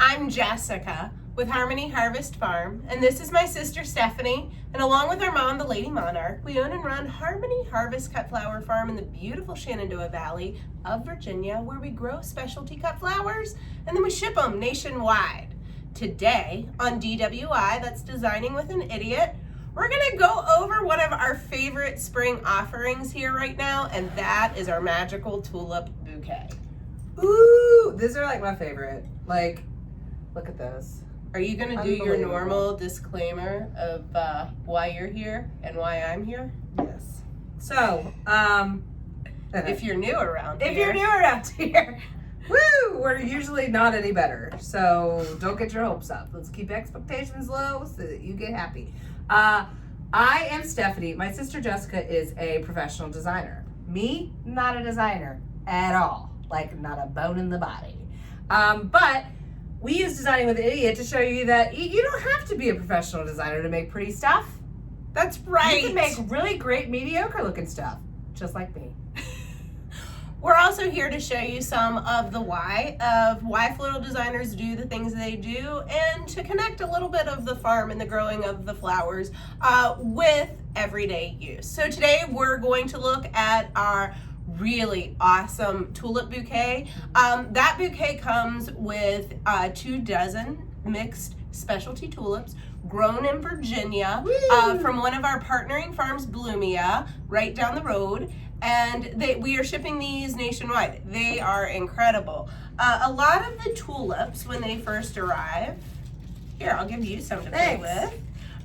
I'm Jessica with Harmony Harvest Farm, and this is my sister Stephanie, and along with our mom, the Lady Monarch, we own and run Harmony Harvest Cut Flower Farm in the beautiful Shenandoah Valley of Virginia, where we grow specialty cut flowers, and then we ship them nationwide. Today on DWI, that's Designing with an Idiot, we're gonna go over one of our favorite spring offerings here right now, and that is our magical tulip bouquet. Ooh, these are like my favorite. Like, look at those. Are you going to do your normal disclaimer of why you're here and why I'm here? Yes. So, if you're new around here, woo, we're usually not any better. So don't get your hopes up. Let's keep expectations low so that you get happy. I am Stephanie. My sister Jessica is a professional designer. Me, not a designer at all. Like, not a bone in the body. But we use Designing with an Idiot to show you that you don't have to be a professional designer to make pretty stuff. That's right. You can make really great, mediocre looking stuff, just like me. We're also here to show you some of the why of why floral designers do the things they do, and to connect a little bit of the farm and the growing of the flowers with everyday use. So today we're going to look at our really awesome tulip bouquet. That bouquet comes with 2 dozen mixed specialty tulips grown in Virginia from one of our partnering farms, Bloomia, right down the road. And we are shipping these nationwide. They are incredible. A lot of the tulips, when they first arrive, here, I'll give you some to play with,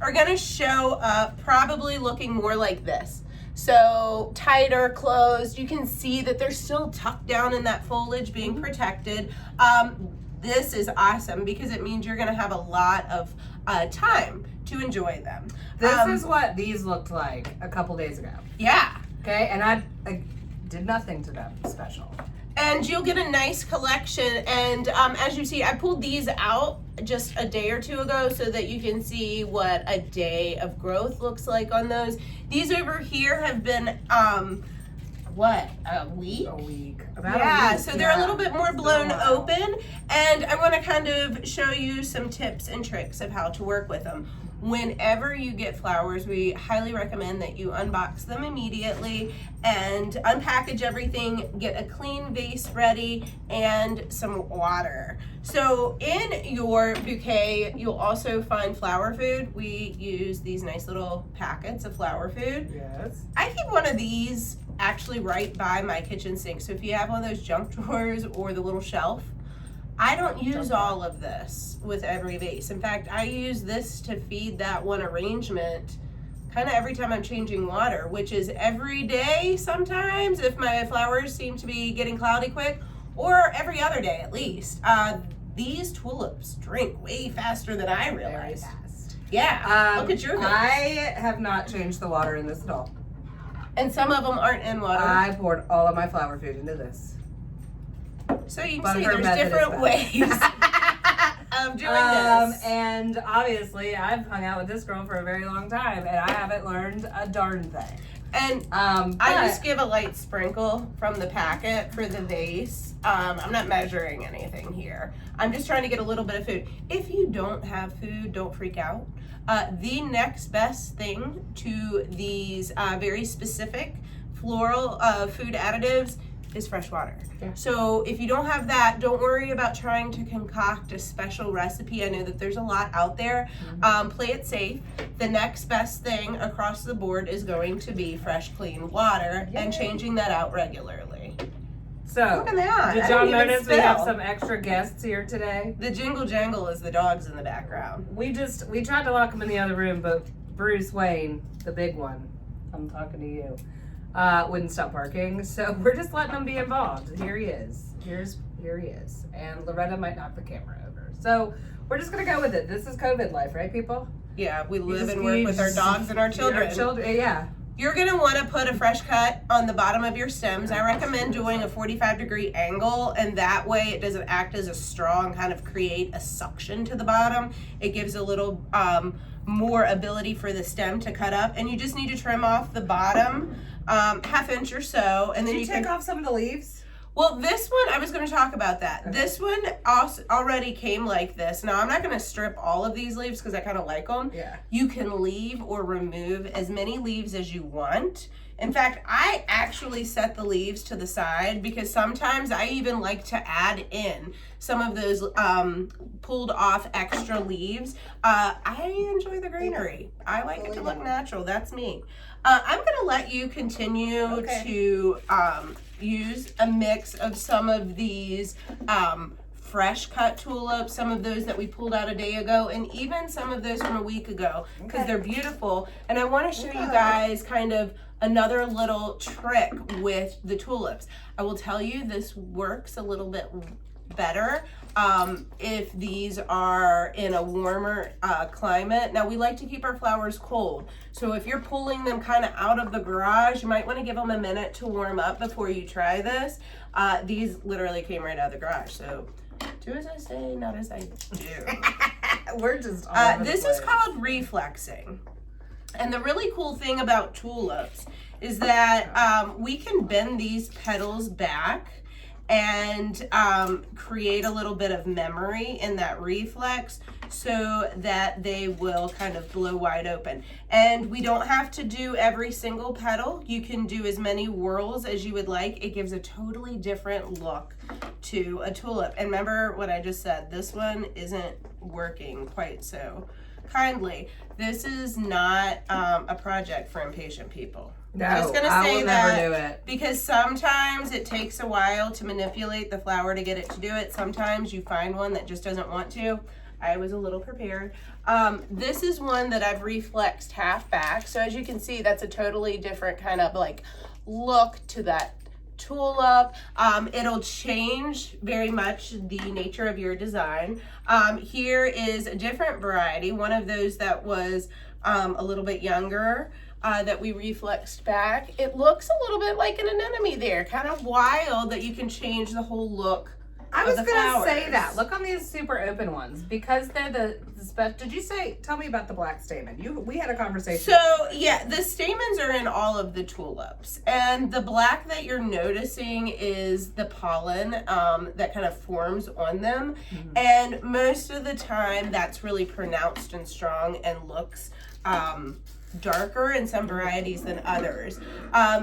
are gonna show up probably looking more like this. So tighter, closed. You can see that they're still tucked down in that foliage, being protected. This is awesome because it means you're gonna have a lot of time to enjoy them. This is what these looked like a couple days ago. Yeah. Okay, and I did nothing to them special. And you'll get a nice collection. And as you see, I pulled these out just a day or two ago so that you can see what a day of growth looks like on those. These over here have been, what, a week? A week. Yeah, so they're a little bit more blown open. And I want to kind of show you some tips and tricks of how to work with them. Whenever you get flowers, we highly recommend that you unbox them immediately and unpackage everything, get a clean vase ready, and some water. So in your bouquet, you'll also find flower food. We use these nice little packets of flower food. Yes. I keep one of these actually right by my kitchen sink. So if you have one of those junk drawers or the little shelf, I don't use all of this with every vase. In fact, I use this to feed that one arrangement kind of every time I'm changing water, which is every day sometimes if my flowers seem to be getting cloudy quick, or every other day at least. These tulips drink way faster than I realized. Very fast. Yeah, look at your vase. I have not changed the water in this at all. And some of them aren't in water. I poured all of my flower food into this. So you can see there's different ways of doing this. And obviously I've hung out with this girl for a very long time and I haven't learned a darn thing. And I just give a light sprinkle from the packet for the vase. I'm not measuring anything here. I'm just trying to get a little bit of food. If you don't have food, don't freak out. The next best thing to these very specific floral food additives is fresh water. Yeah. So if you don't have that, don't worry about trying to concoct a special recipe. I know that there's a lot out there. Play it safe. The next best thing across the board is going to be fresh, clean water and changing that out regularly. So, look at that. Did y'all notice we have some extra guests here today? The jingle jangle is the dogs in the background. We tried to lock them in the other room, but Bruce Wayne, the big one, I'm talking to you, wouldn't stop barking. So we're just letting him be involved. Here he is. Here he is. And Loretta might knock the camera over. So we're just gonna go with it. This is COVID life, right, people? Yeah, we live and work with our dogs and our children. Yeah. You're gonna wanna put a fresh cut on the bottom of your stems. I recommend doing a 45-degree angle, and that way it doesn't act as a straw and kind of create a suction to the bottom. It gives a little more ability for the stem to cut up, and you just need to trim off the bottom ½ inch or so, and then Did you take off some of the leaves? Well, this one, I was going to talk about that. Okay. This one also already came like this. Now, I'm not going to strip all of these leaves because I kind of like them. Yeah. You can leave or remove as many leaves as you want. In fact, I actually set the leaves to the side because sometimes I even like to add in some of those pulled off extra leaves. I enjoy the greenery. I like it to look natural. That's me. I'm going to let you continue to use a mix of some of these fresh cut tulips, some of those that we pulled out a day ago, and even some of those from a week ago, because they're beautiful. And I want to show you guys kind of another little trick with the tulips. I will tell you this works a little bit better if these are in a warmer climate. Now, we like to keep our flowers cold, so if you're pulling them kind of out of the garage, you might want to give them a minute to warm up before you try this. These literally came right out of the garage, so do as I say, not as I do. We're just all over this the is place. called reflexing. And the really cool thing about tulips is that we can bend these petals back and create a little bit of memory in that reflex so that they will kind of blow wide open. And we don't have to do every single petal. You can do as many whirls as you would like. It gives a totally different look to a tulip. And remember what I just said, this one isn't working quite so kindly. This is not a project for impatient people. No, I'm just gonna I say will that never do it. because sometimes it takes a while to manipulate the flower to get it to do it. Sometimes you find one that just doesn't want to. I was a little prepared. This is one that I've reflexed half back. So as you can see, that's a totally different kind of like look to that tulip. It'll change very much the nature of your design. Here is a different variety, one of those that was a little bit younger that we reflexed back. It looks a little bit like an anemone there, kind of wild that you can change the whole look. I was the gonna say flowers. that. Look on these super open ones because they're the special. Did you say? Tell me about the black stamen. We had a conversation. So yeah, the stamens are in all of the tulips, and the black that you're noticing is the pollen that kind of forms on them. And most of the time, that's really pronounced and strong and looks darker in some varieties than others.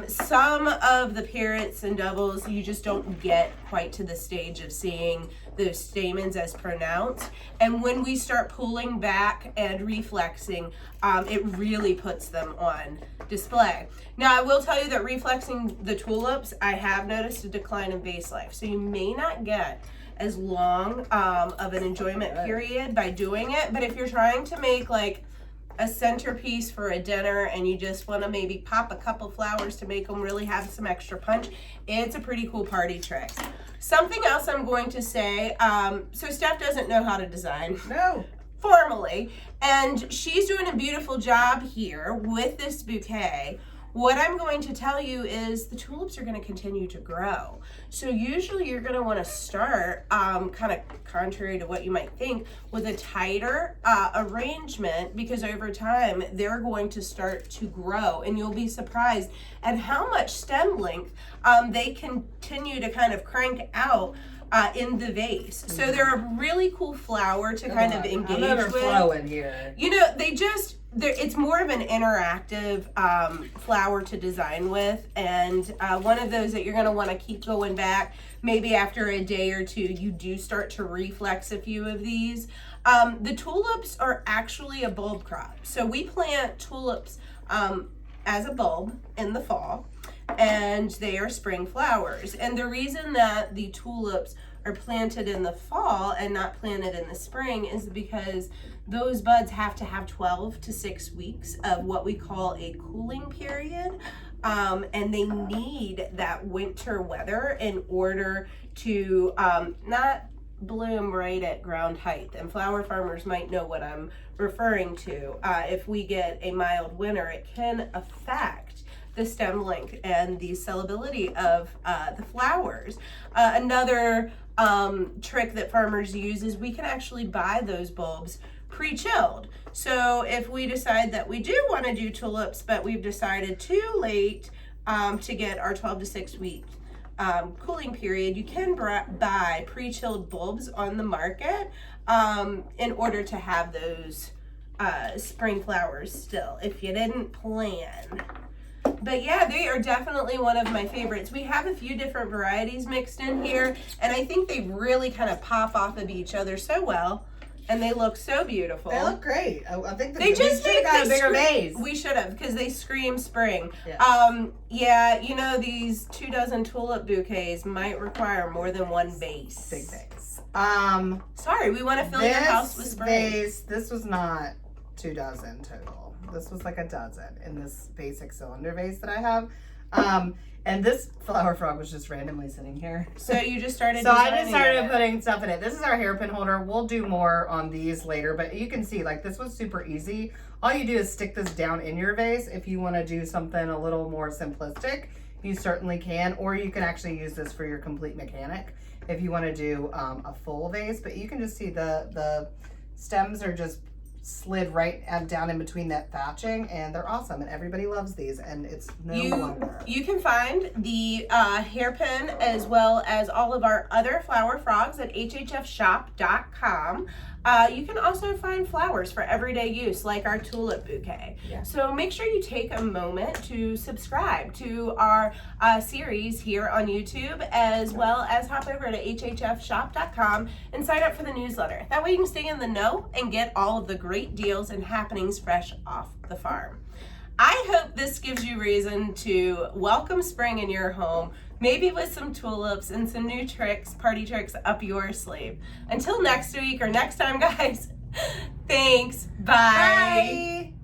Some of the parrots and doubles, you just don't get quite to the stage of seeing those stamens as pronounced. And when we start pulling back and reflexing, it really puts them on display. Now, I will tell you that reflexing the tulips, I have noticed a decline in vase life. So you may not get as long of an enjoyment period by doing it. But if you're trying to make like a centerpiece for a dinner and you just want to maybe pop a couple flowers to make them really have some extra punch, it's a pretty cool party trick. Something else I'm going to say, so Steph doesn't know how to design formally, and she's doing a beautiful job here with this bouquet. What I'm going to tell you is the tulips are going to continue to grow. So usually you're going to want to start, kind of contrary to what you might think, with a tighter arrangement, because over time they're going to start to grow, and you'll be surprised at how much stem length they continue to kind of crank out in the vase. So they're a really cool flower to kind of engage with. Flowing here. You know, it's more of an interactive flower to design with, and one of those that you're going to want to keep going back. Maybe after a day or two, you do start to reflex a few of these. The tulips are actually a bulb crop. So we plant tulips as a bulb in the fall, and they are spring flowers. And the reason that the tulips are planted in the fall and not planted in the spring is because those buds have to have 12 to 6 weeks of what we call a cooling period. And they need that winter weather in order to not bloom right at ground height. And flower farmers might know what I'm referring to. If we get a mild winter, it can affect the stem length and the sellability of the flowers. Another trick that farmers use is we can actually buy those bulbs pre-chilled. So if we decide that we do want to do tulips, but we've decided too late to get our 12 to 6 week cooling period, you can buy pre-chilled bulbs on the market in order to have those spring flowers still, if you didn't plan. But yeah, they are definitely one of my favorites. We have a few different varieties mixed in here, and I think they really kind of pop off of each other so well, and they look so beautiful. They look great. I think they just should have got a bigger vase. We should have, because they scream spring. Yeah. Yeah, you know, these 24 tulip bouquets might require more than one vase. Big vase. Sorry, we want to fill your house with spring. This was not 24 total. This was like a dozen in this basic cylinder vase that I have. And this flower frog was just randomly sitting here. So you just started So I just started putting stuff in it. This is our hairpin holder. We'll do more on these later, but you can see like this was super easy. All you do is stick this down in your vase. If you want to do something a little more simplistic, you certainly can, or you can actually use this for your complete mechanic if you want to do a full vase. But you can just see the stems are just slid right down in between that thatching, and they're awesome, and everybody loves these, and it's no wonder. You can find the hairpin as well as all of our other flower frogs at hhfshop.com. You can also find flowers for everyday use, like our tulip bouquet. Yeah. So make sure you take a moment to subscribe to our series here on YouTube, as well as hop over to hhfshop.com and sign up for the newsletter. That way you can stay in the know and get all of the great deals and happenings fresh off the farm. I hope this gives you reason to welcome spring in your home, maybe with some tulips and some new tricks, party tricks up your sleeve. Until next week or next time, guys, thanks. Bye. Bye.